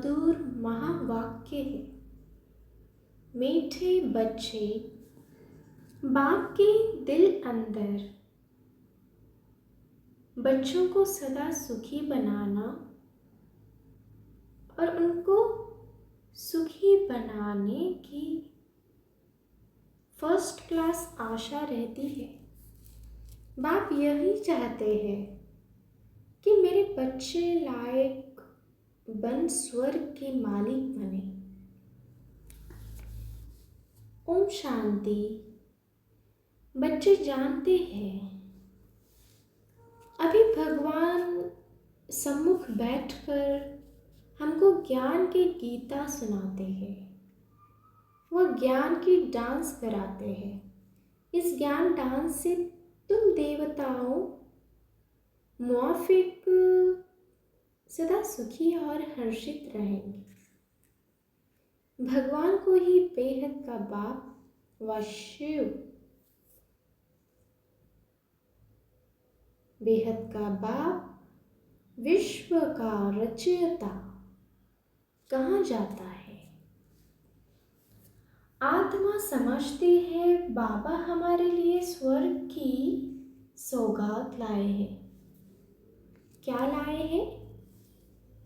दूर महावाक्य है। मीठे बच्चे बाप के दिल अंदर, बच्चों को सदा सुखी बनाना और उनको सुखी बनाने की फर्स्ट क्लास आशा रहती है। बाप यही चाहते हैं कि मेरे बच्चे लायक बन स्वर्ग के मालिक बने। ओम शांति। बच्चे जानते हैं अभी भगवान सम्मुख बैठकर हमको ज्ञान की गीता सुनाते हैं। वह ज्ञान की डांस कराते हैं। इस ज्ञान डांस से तुम देवताओं मुआफिक सदा सुखी और हर्षित रहेंगे। भगवान को ही बेहद का बाप व शिव, बेहद का बाप, विश्व का रचयिता कहा जाता है। आत्मा समझती है बाबा हमारे लिए स्वर्ग की सौगात लाए हैं। क्या लाए हैं?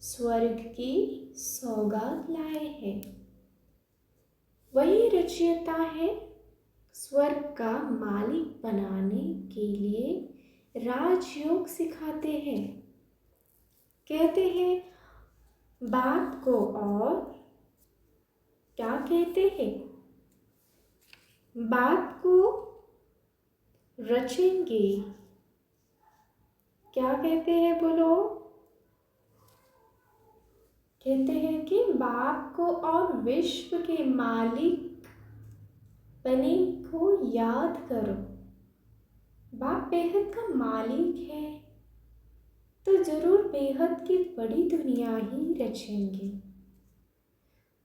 स्वर्ग की सौगात लाए हैं। वही रचयिता है। स्वर्ग का मालिक बनाने के लिए राजयोग सिखाते हैं। कहते हैं बाप को, और क्या कहते हैं? बाप को रचेंगे। क्या कहते हैं बोलो? कहते हैं कि बाप को और विश्व के मालिक बने को याद करो। बाप बेहद का मालिक है तो जरूर बेहद की बड़ी दुनिया ही रचेंगे।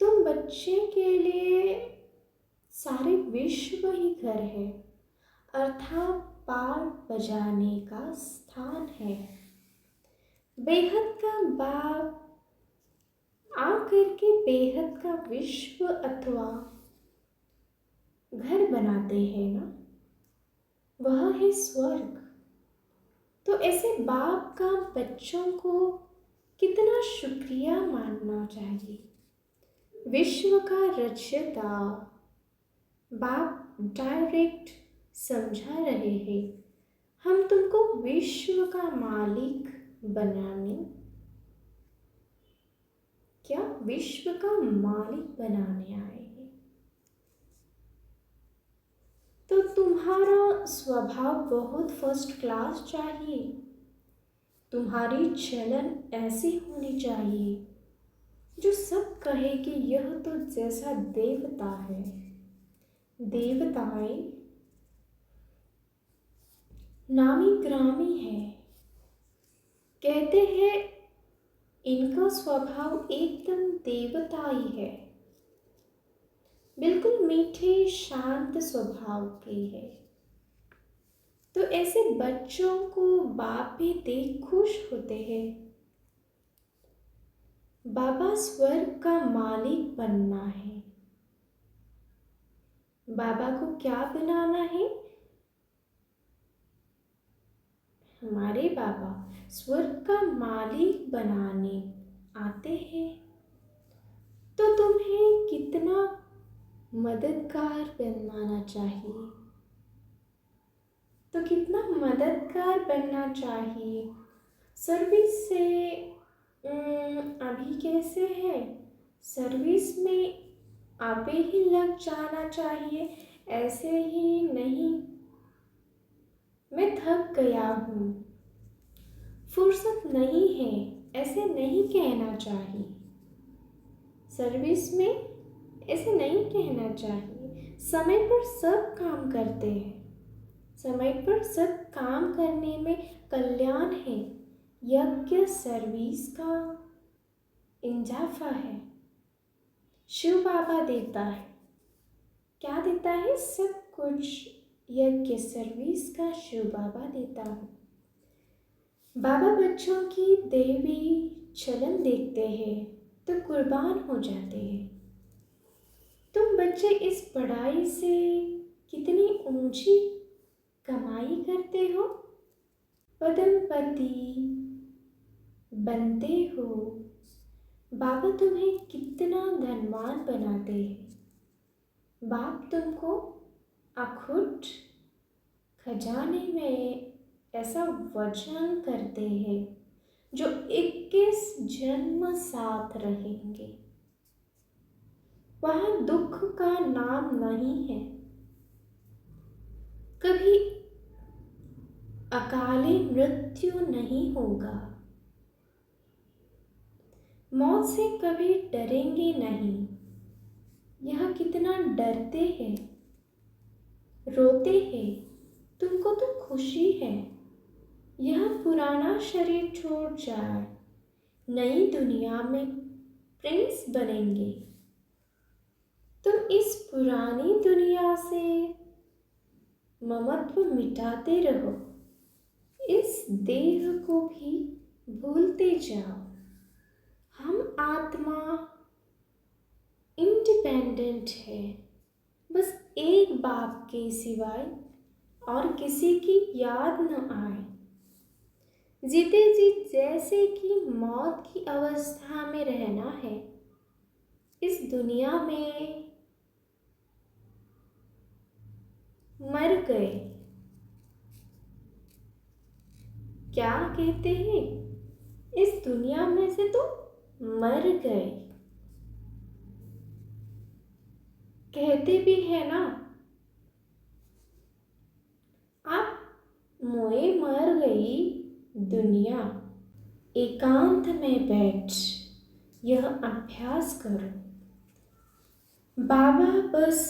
तुम बच्चे के लिए सारे विश्व ही घर है, अर्थात पार बजाने का स्थान है। बेहद का बाप आकर के बेहद का विश्व अथवा घर बनाते हैं ना, वह है स्वर्ग। तो ऐसे बाप का बच्चों को कितना शुक्रिया मानना चाहिए। विश्व का रचयिता बाप डायरेक्ट समझा रहे हैं, हम तुमको विश्व का मालिक बनाने, क्या विश्व का मालिक बनाने आए हैं। तो तुम्हारा स्वभाव बहुत फर्स्ट क्लास चाहिए। तुम्हारी चलन ऐसी होनी चाहिए जो सब कहे कि यह तो जैसा देवता है। देवताएं नामी ग्रामी है। कहते हैं इनका स्वभाव एकदम देवताई है, बिल्कुल मीठे शांत स्वभाव की है। तो ऐसे बच्चों को बाप भी देख खुश होते हैं। बाबा स्वर्ग का मालिक बनना है। बाबा को क्या बनाना है? हमारे बाबा स्वर्ग का मालिक बनाने आते हैं। तो तुम्हें कितना मददगार बनना चाहिए। तो कितना मददगार बनना चाहिए। सर्विस से अभी कैसे है, सर्विस में आपे ही लग जाना चाहिए। ऐसे ही नहीं, मैं थक गया हूँ, फुर्सत नहीं है, ऐसे नहीं कहना चाहिए। सर्विस में ऐसे नहीं कहना चाहिए। समय पर सब काम करते हैं। समय पर सब काम करने में कल्याण है। यज्ञ सर्विस का इंजाफा है। शिव बाबा देता है। क्या देता है? सब कुछ यज्ञ सर्विस का शिव बाबा देता है। बाबा बच्चों की देवी चलन देखते हैं। तो कुर्बान हो जाते हैं। तुम बच्चे इस पढ़ाई से कितनी ऊंची कमाई करते हो, पदमपति बनते हो, बाबा तुम्हें कितना धनवान बनाते हैं। बाप तुमको अखुट खजाने में ऐसा वचन करते हैं जो 21 जन्म साथ रहेंगे। वहाँ दुख का नाम नहीं है, कभी अकाली मृत्यु नहीं होगा, मौत से कभी डरेंगे नहीं। यह कितना डरते हैं, रोते हैं, तुमको तो खुशी है। यह पुराना शरीर छोड़ जाए, नई दुनिया में प्रिंस बनेंगे। तुम इस पुरानी दुनिया से ममत्व मिटाते रहो, इस देह को भी भूलते जाओ। हम आत्मा इंडिपेंडेंट है, बस एक बाप के सिवाय और किसी की याद न आए। जीते जी जैसे कि मौत की अवस्था में रहना है। इस दुनिया में मर गए, क्या कहते हैं, इस दुनिया में से तो मर गए, कहते भी है ना। आप मोए मर गई दुनिया, एकांत में बैठ यह अभ्यास करो। बाबा बस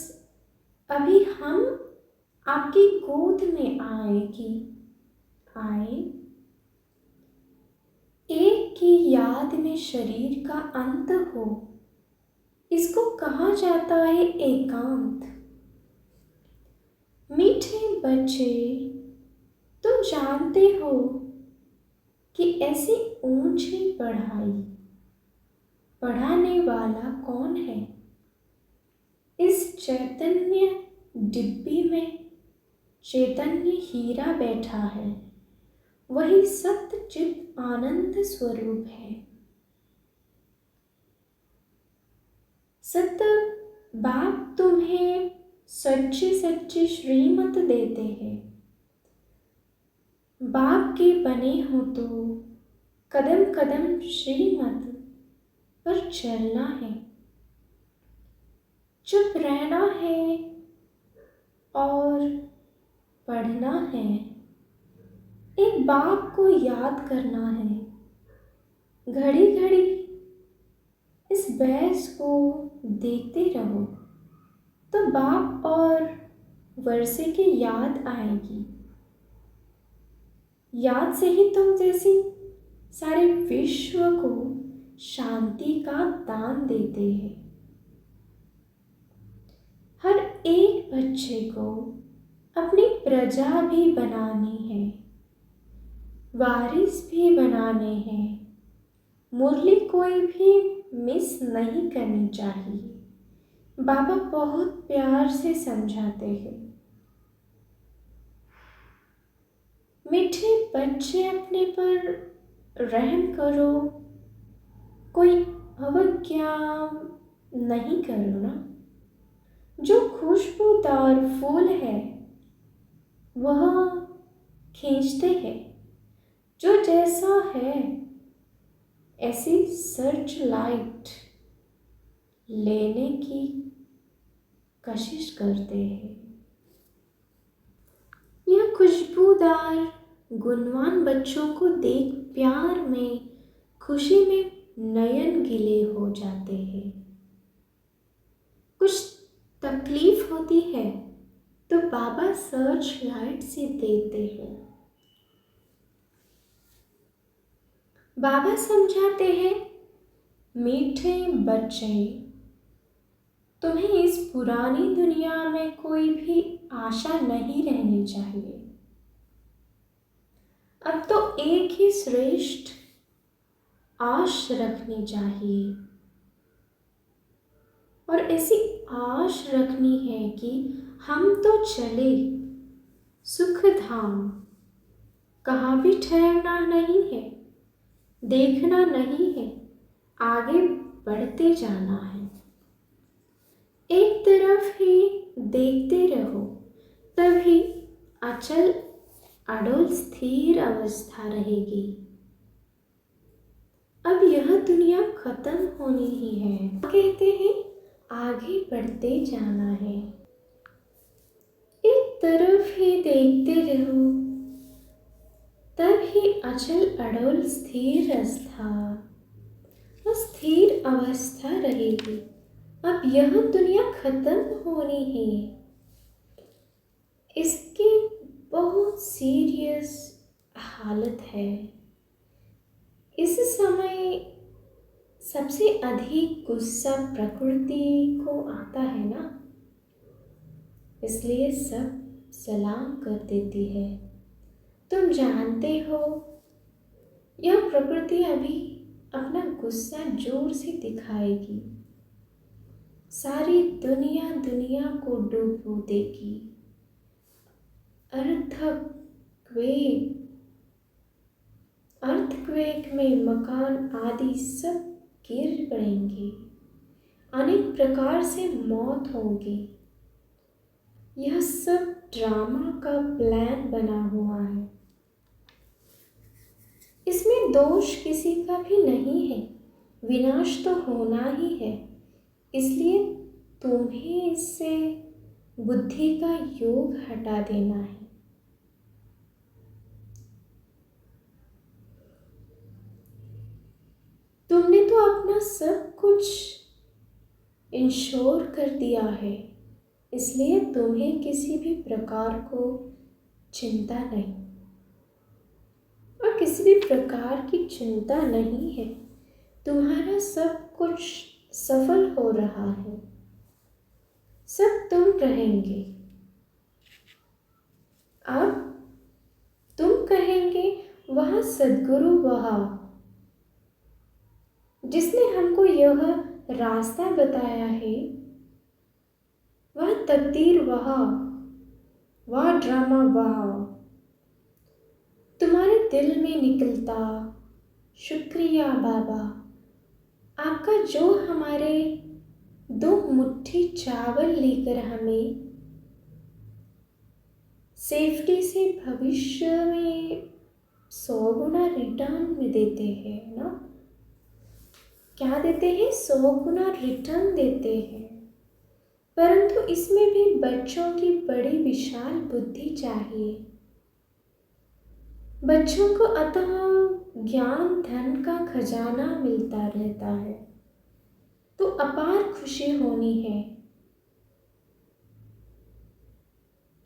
अभी हम आपकी गोद में आए, एक की याद में शरीर का अंत हो, इसको कहा जाता है एकांत। मीठे बच्चे, तुम जानते हो कि ऐसी ऊंची पढ़ाई पढ़ाने वाला कौन है। इस चैतन्य डिब्बी में चैतन्य हीरा बैठा है, वही सत्यचित आनंद स्वरूप है। सत्य बाप तुम्हें सच्ची सच्ची श्रीमत देते हैं। बाप के बने हो तो कदम कदम श्रीमत पर चलना है, चुप रहना है और पढ़ना है। एक बाप को याद करना है, घड़ी घड़ी इस बहस को देखते रहो तो बाप और वर्षे की याद आएगी। याद से ही तुम जैसी सारे विश्व को शांति का दान देते हैं। हर एक बच्चे को अपनी प्रजा भी बनानी है, वारिस भी बनाने हैं। मुरली कोई भी मिस नहीं करनी चाहिए। बाबा बहुत प्यार से समझाते हैं। मीठे बच्चे, अपने पर रहम करो, कोई अवज्ञा नहीं करो ना। जो खुशबूदार फूल है वह खींचते हैं, जो जैसा है ऐसी सर्च लाइट लेने की कोशिश करते हैं। यह खुशबूदार गुणवान बच्चों को देख प्यार में, खुशी में नयन गिले हो जाते हैं। कुछ तकलीफ होती है तो बाबा सर्च लाइट से देते हैं। बाबा समझाते हैं, मीठे बच्चे, तुम्हें इस पुरानी दुनिया में कोई भी आशा नहीं रहनी चाहिए। अब तो एक ही श्रेष्ठ आश रखनी चाहिए, और ऐसी आश रखनी है कि हम तो चले सुख धाम, कहाँ भी ठहरना नहीं है, देखना नहीं है, आगे बढ़ते जाना है। एक तरफ ही देखते रहो, तभी अचल अडोल स्थिर अवस्था रहेगी। अब यह दुनिया खत्म होनी ही है, कहते हैं आगे बढ़ते जाना है। एक तरफ ही देखते रहो, तभी अचल अडोल स्थिर अवस्था रहेगी। अब यह दुनिया खत्म होनी है, इसकी बहुत सीरियस हालत है। इस समय सबसे अधिक गुस्सा प्रकृति को आता है ना, इसलिए सब सलाम कर देती है। तुम जानते हो यह प्रकृति अभी अपना गुस्सा जोर से दिखाएगी, सारी दुनिया को डूबो देगी। अर्थक्वेक में मकान आदि सब गिर पड़ेंगे, अनेक प्रकार से मौत होगी। यह सब ड्रामा का प्लान बना हुआ है, इसमें दोष किसी का भी नहीं है, विनाश तो होना ही है। इसलिए तुम्हें इससे बुद्धि का योग हटा देना है। तुमने तो अपना सब कुछ इंश्योर कर दिया है, इसलिए तुम्हें किसी भी प्रकार को चिंता नहीं, और किसी भी प्रकार की चिंता नहीं है। तुम्हारा सब कुछ सफल हो रहा है, सब तुम रहेंगे। अब तुम कहेंगे वह सद्गुरु, वह जिसने हमको यह रास्ता बताया है, वह तकदीर, वह ड्रामा, वह तुम्हारे दिल में निकलता। शुक्रिया बाबा, आपका जो हमारे 2 मुट्ठी चावल लेकर हमें सेफ्टी से भविष्य में 100 गुना रिटर्न में देते हैं ना। क्या देते हैं? 100 गुना रिटर्न देते हैं। परंतु इसमें भी बच्चों की बड़ी विशाल बुद्धि चाहिए। बच्चों को अतः ज्ञान धन का खजाना मिलता रहता है, तो अपार खुशी होनी है।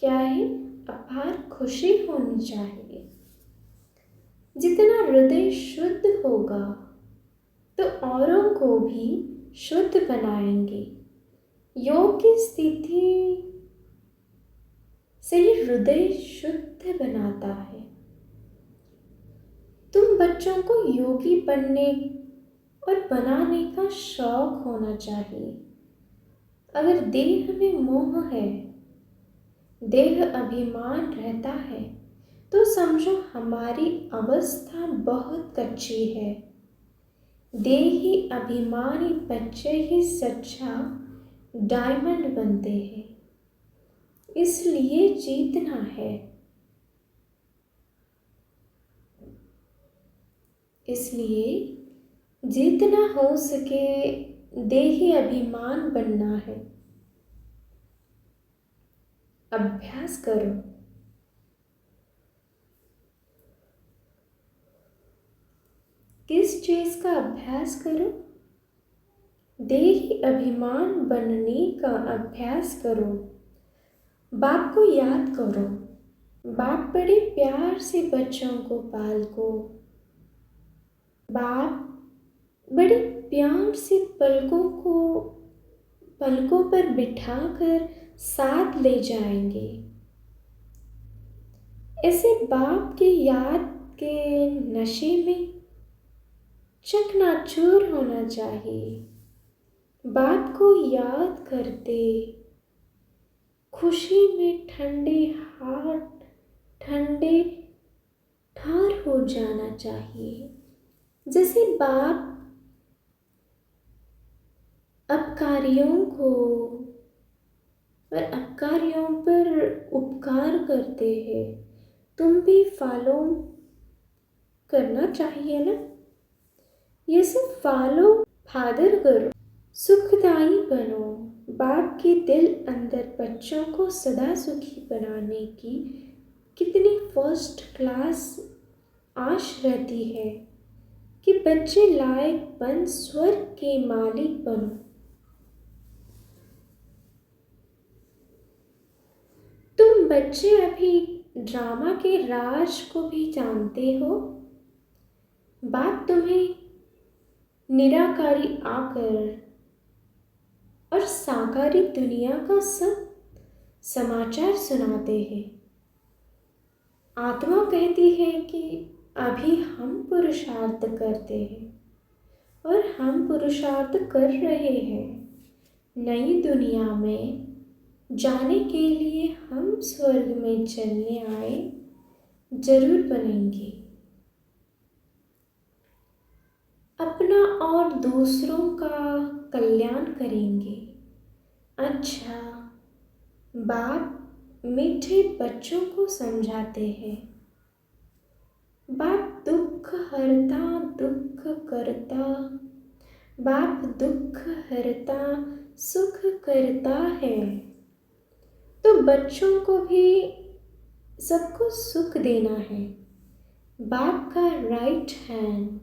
क्या है? अपार खुशी होनी चाहिए। जितना हृदय शुद्ध होगा तो औरों को भी शुद्ध बनाएंगे। योग की स्थिति से ही हृदय शुद्ध बनाता है। तुम बच्चों को योगी बनने और बनाने का शौक होना चाहिए। अगर देह में मोह है, देह अभिमान रहता है, तो समझो हमारी अवस्था बहुत कच्ची है। देही अभिमानी बच्चे ही सच्चा डायमंड बनते हैं। इसलिए जीतना है, इसलिए जितना हो सके देही अभिमान बनना है। अभ्यास करो। किस चीज का अभ्यास करो? देही अभिमान बनने का अभ्यास करो। बाप को याद करो। बाप बड़े प्यार से बच्चों को पालको। बाप बड़े प्यार से पलकों पर बिठाकर साथ ले जाएंगे। ऐसे बाप की याद के नशे में चकनाचूर होना चाहिए। बाप को याद करते खुशी में ठंडे हाथ ठंडे ठार हो जाना चाहिए। जैसे बाप अपकारियों को और अपकारियों पर उपकार करते हैं, तुम भी फॉलो करना चाहिए ना। ये सब फॉलो फादर करो, सुखदाई बनो। बाप के दिल अंदर बच्चों को सदा सुखी बनाने की कितनी फर्स्ट क्लास आश रहती है कि बच्चे लायक बन स्वर्ग के मालिक बनो। तुम बच्चे अभी ड्रामा के राज को भी जानते हो। बाप तुम्हें निराकारी आकर और साकारी दुनिया का सब समाचार सुनाते हैं। आत्मा कहती है कि अभी हम पुरुषार्थ करते हैं और हम पुरुषार्थ कर रहे हैं। नई दुनिया में जाने के लिए हम स्वर्ग में चलने आए जरूर बनेंगे। अपना और दूसरों का कल्याण करेंगे। अच्छा, बाप मीठे बच्चों को समझाते हैं। बाप दुख हरता दुख करता, बाप दुख हरता सुख करता है। तो बच्चों को भी सबको सुख देना है। बाप का राइट हैंड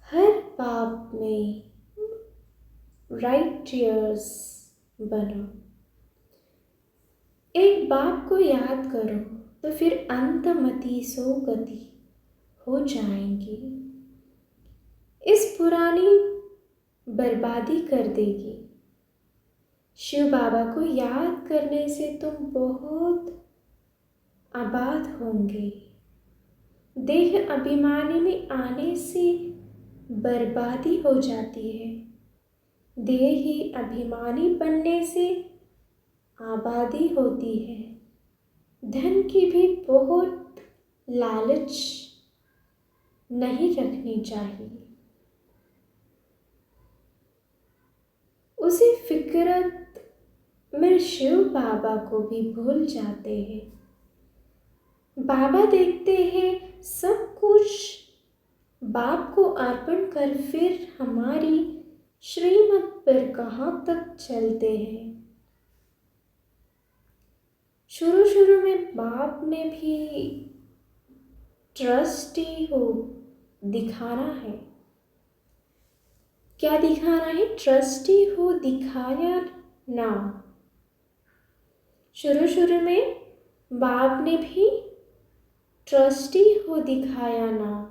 हर बाप में राइट ईयर्स बनो। एक बाप को याद करो तो फिर अंतमति सो गति हो जाएंगी। इस पुरानी बर्बादी कर देगी। शिव बाबा को याद करने से तुम बहुत आबाद होंगे। देह अभिमानी में आने से बर्बादी हो जाती है। देह ही अभिमानी बनने से आबादी होती है। धन की भी बहुत लालच नहीं रखनी चाहिए। उसी फिक्रत में शिव बाबा को भी भूल जाते हैं। बाबा देखते हैं सब कुछ बाप को अर्पण कर फिर हमारी श्रीमत पर कहाँ तक चलते हैं। शुरू में बाप ने भी ट्रस्टी हो दिखाना है। क्या दिखाना है? ट्रस्टी हो दिखाया ना। शुरू में बाप ने भी ट्रस्टी हो दिखाया ना।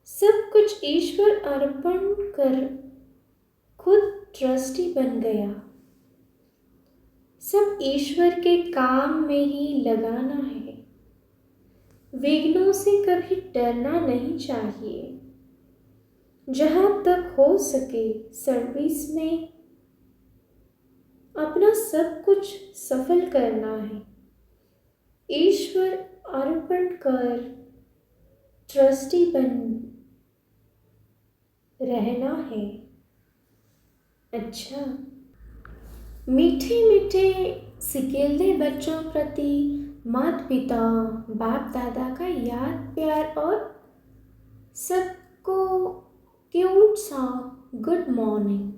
सब कुछ ईश्वर अर्पण कर खुद ट्रस्टी बन गया। सब ईश्वर के काम में ही लगाना है। विघ्नों से कभी डरना नहीं चाहिए। जहाँ तक हो सके सर्विस में अपना सब कुछ सफल करना है। ईश्वर अर्पण कर ट्रस्टी बन रहना है। अच्छा, मीठे मीठे सिकेलते बच्चों प्रति माता पिता बाप दादा का याद प्यार और सबको क्यूट सा गुड मॉर्निंग।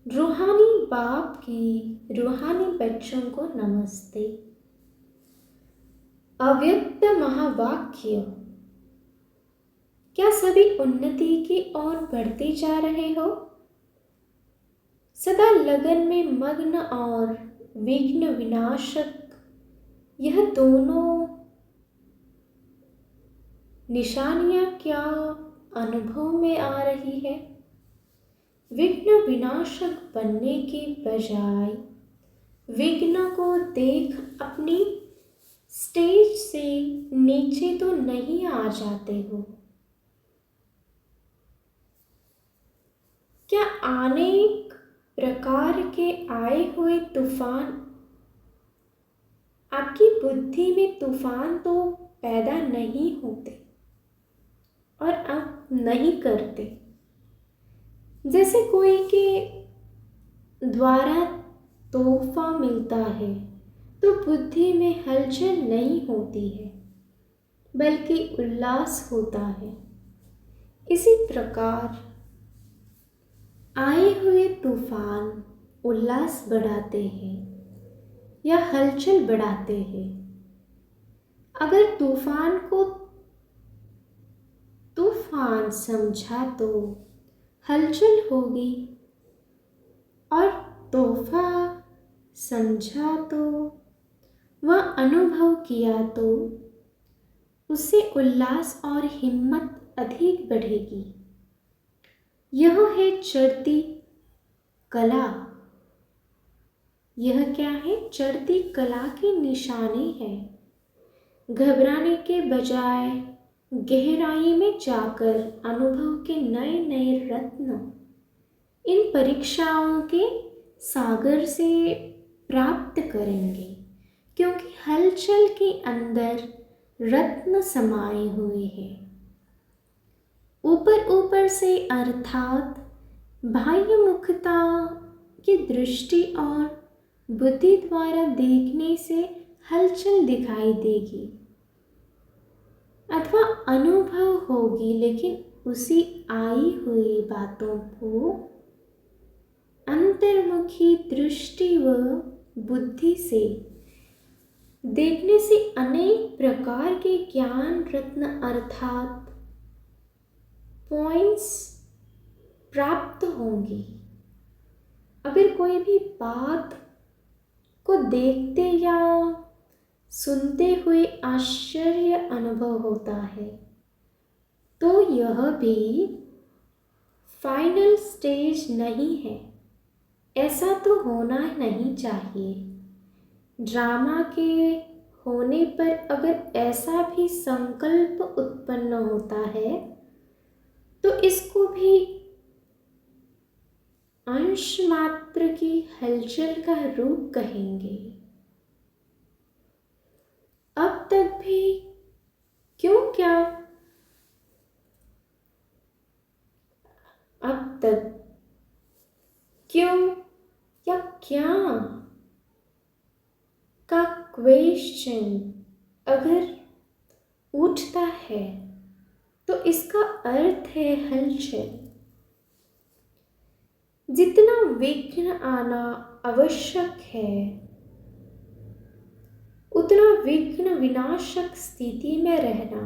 रूहानी बाप की रूहानी बच्चों को नमस्ते। अव्यक्त महावाक्य। क्या सभी उन्नति की ओर बढ़ते जा रहे हो? सदा लगन में मग्न और विघ्न विनाशक यह दोनों निशानियां क्या अनुभव में आ रही है? विघ्न विनाशक बनने के बजाय विघ्न को देख अपनी स्टेज से नीचे तो नहीं आ जाते हो? क्या अनेक प्रकार के आए हुए तूफान आपकी बुद्धि में तूफान तो पैदा नहीं होते और आप नहीं करते। जैसे कोई के द्वारा तोहफा मिलता है तो बुद्धि में हलचल नहीं होती है बल्कि उल्लास होता है। इसी प्रकार आए हुए तूफान उल्लास बढ़ाते हैं या हलचल बढ़ाते हैं। अगर तूफान को तूफान समझा तो हलचल होगी और तोहफा समझा तो वह अनुभव किया तो उससे उल्लास और हिम्मत अधिक बढ़ेगी। यह है चढ़ती कला। यह क्या है? चढ़ती कला की निशानी है। घबराने के बजाय गहराई में जाकर अनुभव के नए नए रत्न इन परीक्षाओं के सागर से प्राप्त करेंगे, क्योंकि हलचल के अंदर रत्न समाये हुए हैं। ऊपर ऊपर से अर्थात बाह्य मुखता की दृष्टि और बुद्धि द्वारा देखने से हलचल दिखाई देगी अथवा अनुभव होगी, लेकिन उसी आई हुई बातों को अंतर्मुखी दृष्टि व बुद्धि से देखने से अनेक प्रकार के ज्ञान रत्न अर्थात पॉइंट्स प्राप्त होंगी। अगर कोई भी बात को देखते या सुनते हुए आश्चर्य अनुभव होता है तो यह भी फाइनल स्टेज नहीं है। ऐसा तो होना नहीं चाहिए। ड्रामा के होने पर अगर ऐसा भी संकल्प उत्पन्न होता है तो इसको भी अंश मात्र की हलचल का रूप कहेंगे। अब तक भी क्यों क्या अब तक क्यों या क्या का क्वेश्चन अगर उठता है तो इसका अर्थ है हलचल। जितना विघ्न आना आवश्यक है उतना विघ्न विनाशक स्थिति में रहना,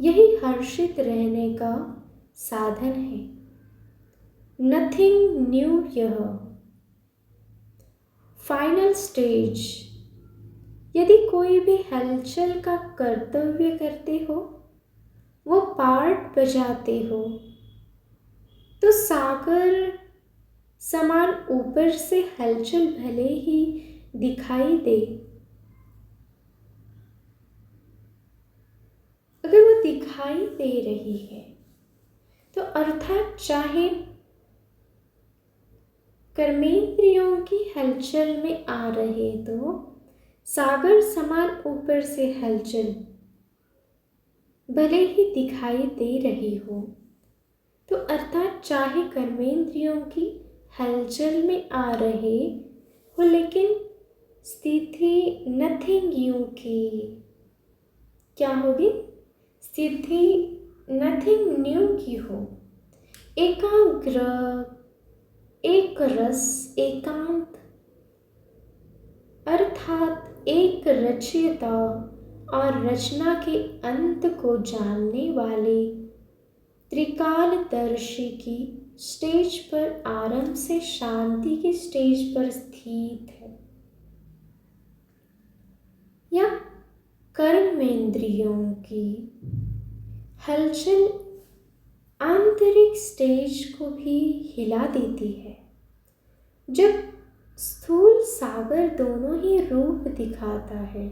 यही हर्षित रहने का साधन है। Nothing new. यह फाइनल स्टेज। यदि कोई भी हलचल का कर्तव्य करते हो, वो पार्ट बजाते हो, तो सागर समान ऊपर से हलचल भले ही दिखाई दे, अगर वो दिखाई दे रही है तो अर्थात चाहे कर्मेंद्रियों की हलचल में आ रहे तो सागर समान ऊपर से हलचल भले ही दिखाई दे रही हो, तो अर्थात चाहे कर्मेंद्रियों की हलचल में आ रहे हो, लेकिन स्थिति नथिंग यू की क्या होगी? स्थिति नथिंग न्यू की हो। एकाग्र, एक रस, एकांत अर्थात एक रचयिता और रचना के अंत को जानने वाले त्रिकालदर्शी की स्टेज पर आरंभ से शांति की स्टेज पर स्थित है, या कर्मेंद्रियों की हलचल आंतरिक स्टेज को भी हिला देती है। जब स्थूल सागर दोनों ही रूप दिखाता है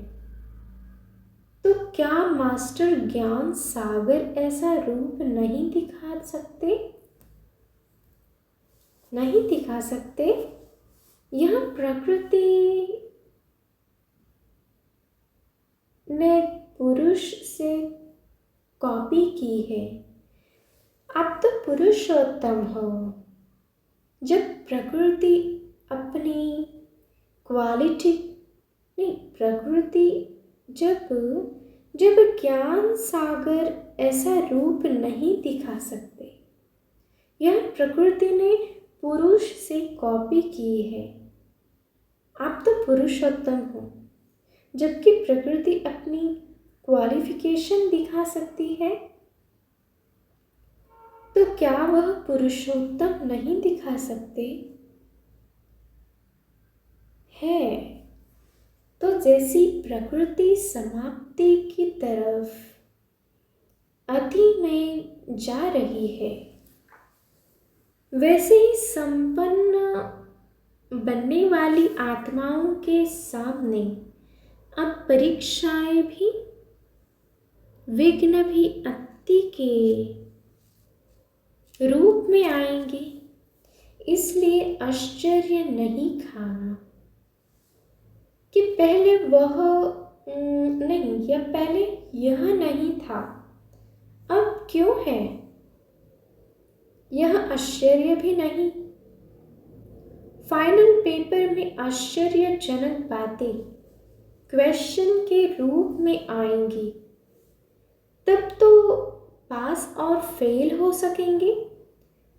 तो क्या मास्टर ज्ञान सागर ऐसा रूप नहीं दिखा सकते? नहीं दिखा सकते। यह प्रकृति ने पुरुष से कॉपी की है। आप तो पुरुषोत्तम हो। जब प्रकृति अपनी क्वालिटी नहीं, प्रकृति जब जब ज्ञान सागर ऐसा रूप नहीं दिखा सकते। यह प्रकृति ने पुरुष से कॉपी की है। आप तो पुरुषोत्तम हो, जबकि प्रकृति अपनी क्वालिफिकेशन दिखा सकती है। तो क्या वह पुरुषोत्तम नहीं दिखा सकते? है। तो जैसी प्रकृति समाप्ति की तरफ अति में जा रही है, वैसे ही संपन्न बनने वाली आत्माओं के सामने अब परीक्षाएं भी, विघ्न भी अति के रूप में आएंगे। इसलिए आश्चर्य नहीं खाना कि पहले वह नहीं, या पहले यह नहीं था, अब क्यों है। यह आश्चर्य भी नहीं। फाइनल पेपर में आश्चर्यजनक बातें क्वेश्चन के रूप में आएंगी। तब तो पास और फेल हो सकेंगे।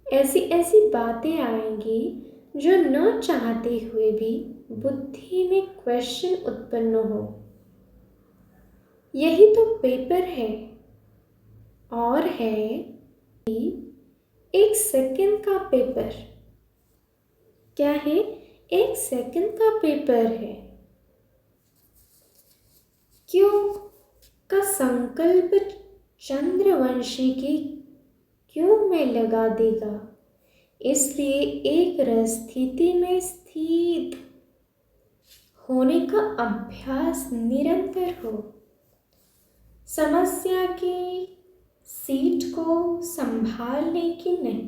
ऐसी ऐसी बातें आएंगी जो न चाहते हुए भी बुद्धि में क्वेश्चन उत्पन्न हो। यही तो पेपर है। और है एक सेकंड का पेपर। क्या है? एक सेकंड का पेपर है। क्यों का संकल्प चंद्रवंशी की क्यों में लगा देगा। इसलिए एक स्थिति में स्थित होने का अभ्यास निरंतर हो। समस्या की सीट को संभालने की नहीं,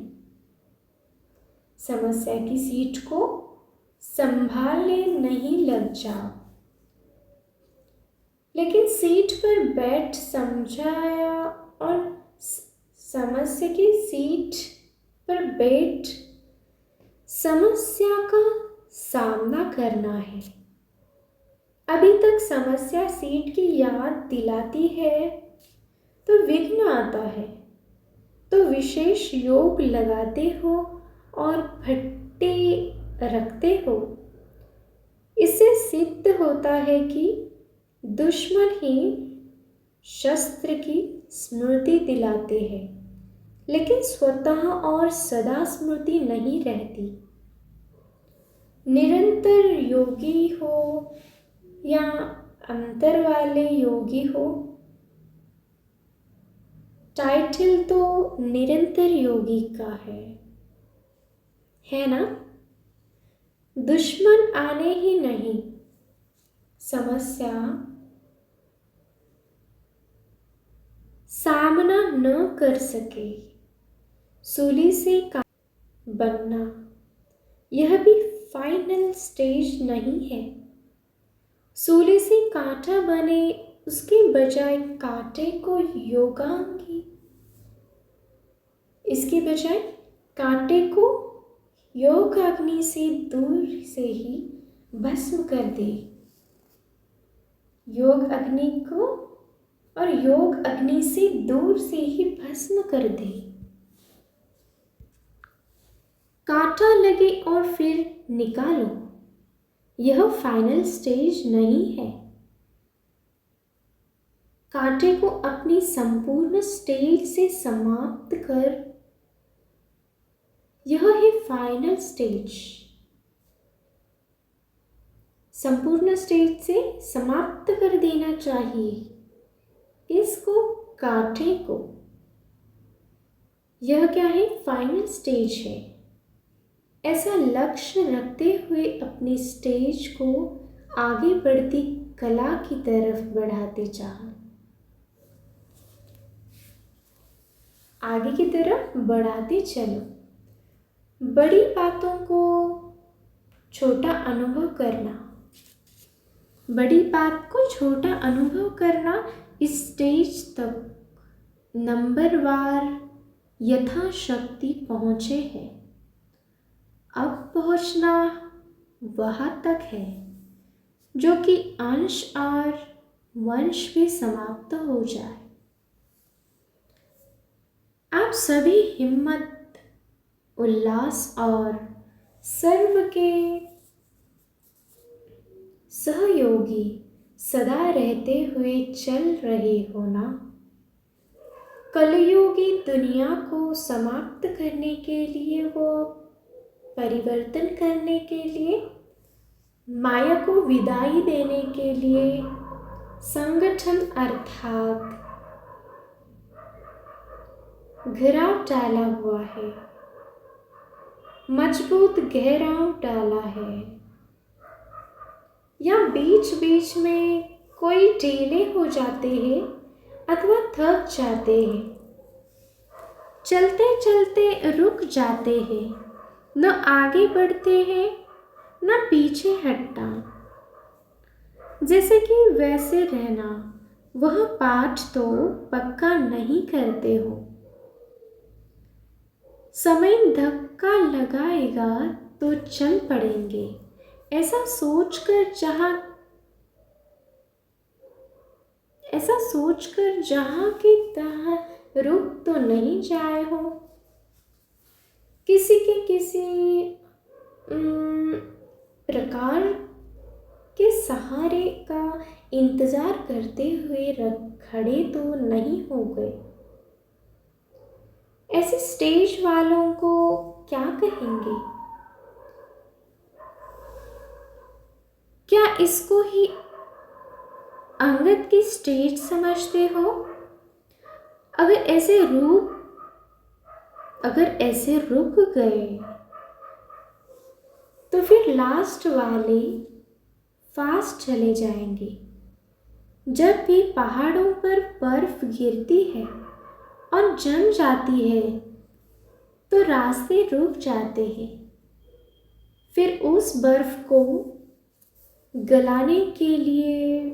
समस्या की सीट को संभालने नहीं लग जाओ, लेकिन सीट पर बैठ समझाया और समस्या की सीट पर बैठ समस्या का सामना करना है। अभी तक समस्या सीट की याद दिलाती है तो विघ्न आता है, तो विशेष योग लगाते हो और भट्टे रखते हो। इससे सिद्ध होता है कि दुश्मन ही शस्त्र की स्मृति दिलाते हैं, लेकिन स्वतः और सदा स्मृति नहीं रहती। निरंतर योगी हो या अंतर वाले योगी हो, टाइटल तो निरंतर योगी का है ना। दुश्मन आने ही नहीं, समस्या सामना न कर सके, सूली से बनना, यह भी फाइनल स्टेज नहीं है। सूली से कांटा बने उसके बजाय कांटे को योगांगी, इसके बजाय कांटे को योग अग्नि से दूर से ही भस्म कर दे। योग अग्नि को और योग अग्नि से दूर से ही भस्म कर दे। कांटा लगे और फिर निकालो, यह फाइनल स्टेज नहीं है। कांटे को अपनी संपूर्ण स्टेज से समाप्त कर, यह है फाइनल स्टेज। संपूर्ण स्टेज से समाप्त कर देना चाहिए इसको, कांटे को। यह क्या है? फाइनल स्टेज है। ऐसा लक्ष्य रखते हुए अपनी स्टेज को आगे बढ़ती कला की तरफ बढ़ाते जाओ, आगे की तरफ बढ़ाते चलो। बड़ी बातों को छोटा अनुभव करना, बड़ी बात को छोटा अनुभव करना इस स्टेज तक नंबरवार यथाशक्ति पहुँचे हैं। अब पहुँचना वहाँ तक है जो कि अंश और वंश भी समाप्त हो जाए। आप सभी हिम्मत, उल्लास और सर्व के सहयोगी सदा रहते हुए चल रहे हो ना। कलयुगी दुनिया को समाप्त करने के लिए, वो परिवर्तन करने के लिए, माया को विदाई देने के लिए संगठन अर्थात घेराव डाला हुआ है, मजबूत घेराव डाला है। या बीच बीच में कोई ढीले हो जाते हैं अथवा थक जाते हैं, चलते चलते रुक जाते हैं, न आगे बढ़ते हैं न पीछे हटना। जैसे कि वैसे रहना, वह पाठ तो पक्का नहीं करते हो। समय धक्का लगाएगा तो चल पड़ेंगे, ऐसा सोचकर जहाँ की तहाँ रुक तो नहीं जाए हो। किसी के किसी प्रकार के सहारे का इंतजार करते हुए खड़े तो नहीं हो गए। ऐसे स्टेज वालों को क्या कहेंगे? क्या इसको ही अंगद की स्टेज समझते हो? अगर ऐसे रुक गए तो फिर लास्ट वाले फास्ट चले जाएंगे। जब भी पहाड़ों पर बर्फ गिरती है और जम जाती है तो रास्ते रुक जाते हैं। फिर उस बर्फ को गलाने के लिए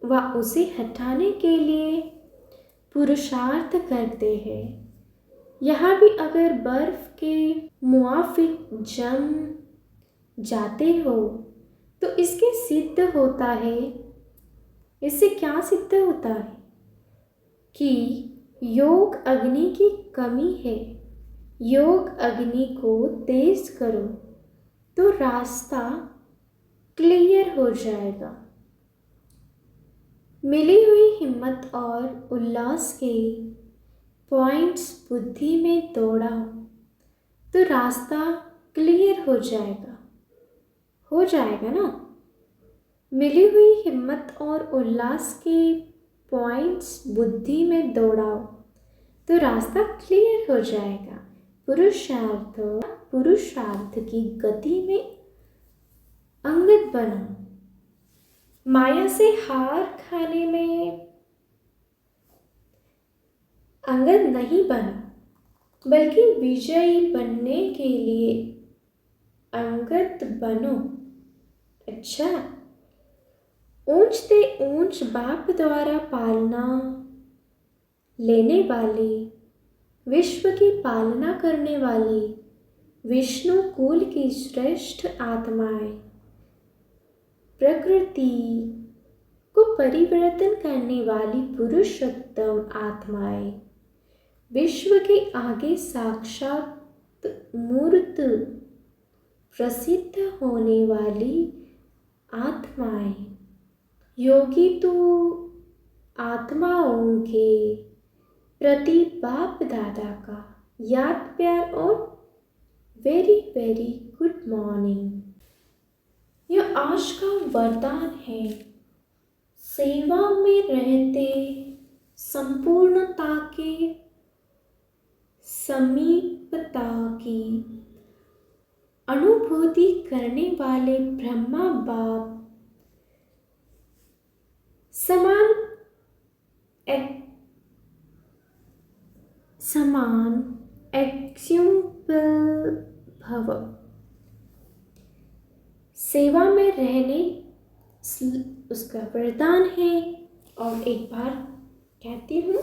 व उसे हटाने के लिए पुरुषार्थ करते हैं। यहाँ भी अगर बर्फ के मुआफिक जम जाते हो तो इससे क्या सिद्ध होता है कि योग अग्नि की कमी है। योग अग्नि को तेज करो तो रास्ता क्लियर हो जाएगा। मिली हुई हिम्मत और उल्लास के पॉइंट्स बुद्धि में दौड़ाओ तो रास्ता क्लियर हो जाएगा ना। मिली हुई हिम्मत और उल्लास के पॉइंट्स बुद्धि में दौड़ाओ तो रास्ता क्लियर हो जाएगा। पुरुषार्थ की गति में अंगद बनो। माया से हार खाने में अंगद नहीं बनो, बल्कि विजयी बनने के लिए अंगद बनो। अच्छा, ऊंच से ऊंच बाप द्वारा पालना लेने वाले, विश्व की पालना करने वाली विष्णु कुल की श्रेष्ठ आत्माएं, प्रकृति को परिवर्तन करने वाली पुरुषोत्तम आत्माएं, विश्व के आगे साक्षात मूर्त प्रसिद्ध होने वाली आत्माएं, योगी तो आत्माओं के प्रति बाप दादा का याद प्यार और वेरी वेरी गुड मॉर्निंग। यह आज का वरदान है। सेवा में रहते संपूर्णता के समीपता की अनुभूति करने वाले ब्रह्मा बाप समान एक्सिम्पल भव। सेवा में रहने उसका वरदान है। और एक बार कहती हूँ,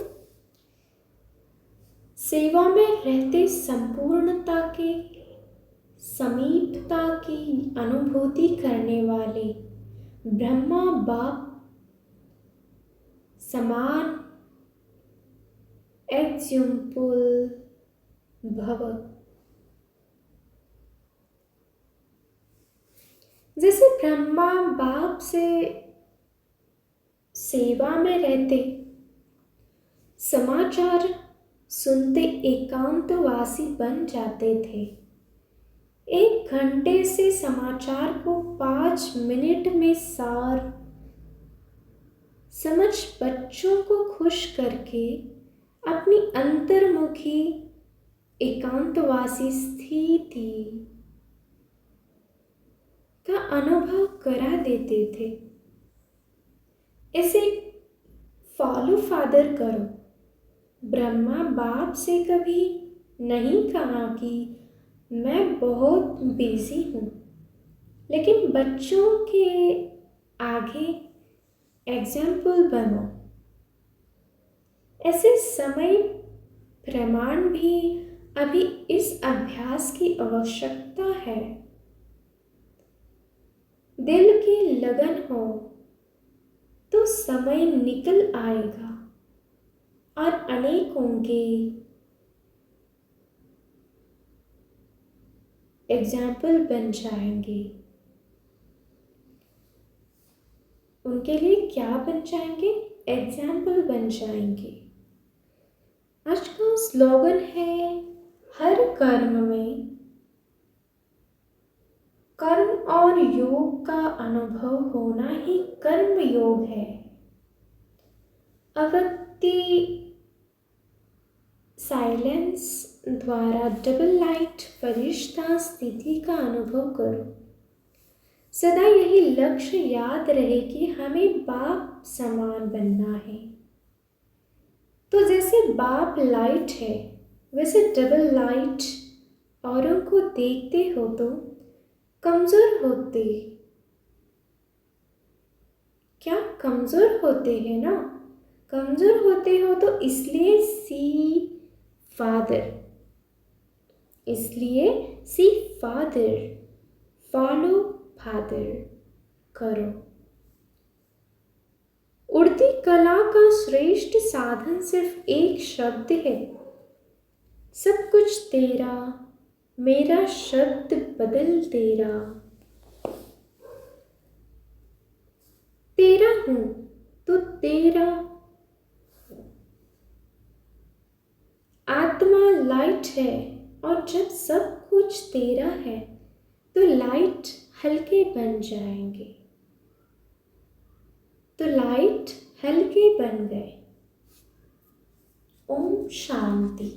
सेवा में रहते संपूर्णता के समीपता की अनुभूति करने वाले ब्रह्मा बाप समान एग्जाम्पल भव। जैसे ब्रह्मा बाप से सेवा में रहते, समाचार सुनते एकांतवासी बन जाते थे। 1 घंटे से समाचार को 5 मिनट में सार समझ बच्चों को खुश करके अपनी अंतर्मुखी एकांतवासी स्थिति का अनुभव करा देते थे। इसे फॉलो फादर करो। ब्रह्मा बाप से कभी नहीं कहा कि मैं बहुत बिजी हूँ, लेकिन बच्चों के आगे एग्जाम्पल बनो। ऐसे समय प्रमाण भी अभी इस अभ्यास की आवश्यकता है। दिल की लगन हो तो समय निकल आएगा और अनेकों के एग्जाम्पल बन जाएंगे। उनके लिए क्या बन जाएंगे? एग्जाम्पल बन जाएंगे। आज का स्लोगन है, हर कर्म में कर्म और योग का अनुभव होना ही कर्म योग है। अव्यक्ति साइलेंस द्वारा डबल लाइट फरिश्ता स्थिति का अनुभव करो। सदा यही लक्ष्य याद रहे कि हमें बाप समान बनना है। तो जैसे बाप लाइट है, वैसे डबल लाइट औरों को देखते हो तो कमजोर होते, क्या कमजोर होते हैं ना? कमजोर होते हो तो इसलिए सी फादर फॉलो फादर करो। उड़ती कला का श्रेष्ठ साधन सिर्फ एक शब्द है, सब कुछ तेरा, मेरा शब्द बदल तेरा। तेरा हूं तो तेरा। आत्मा लाइट है और जब सब कुछ तेरा है तो लाइट हल्के बन जाएंगे। तो लाइट हल्के बन गए। ओम शांति।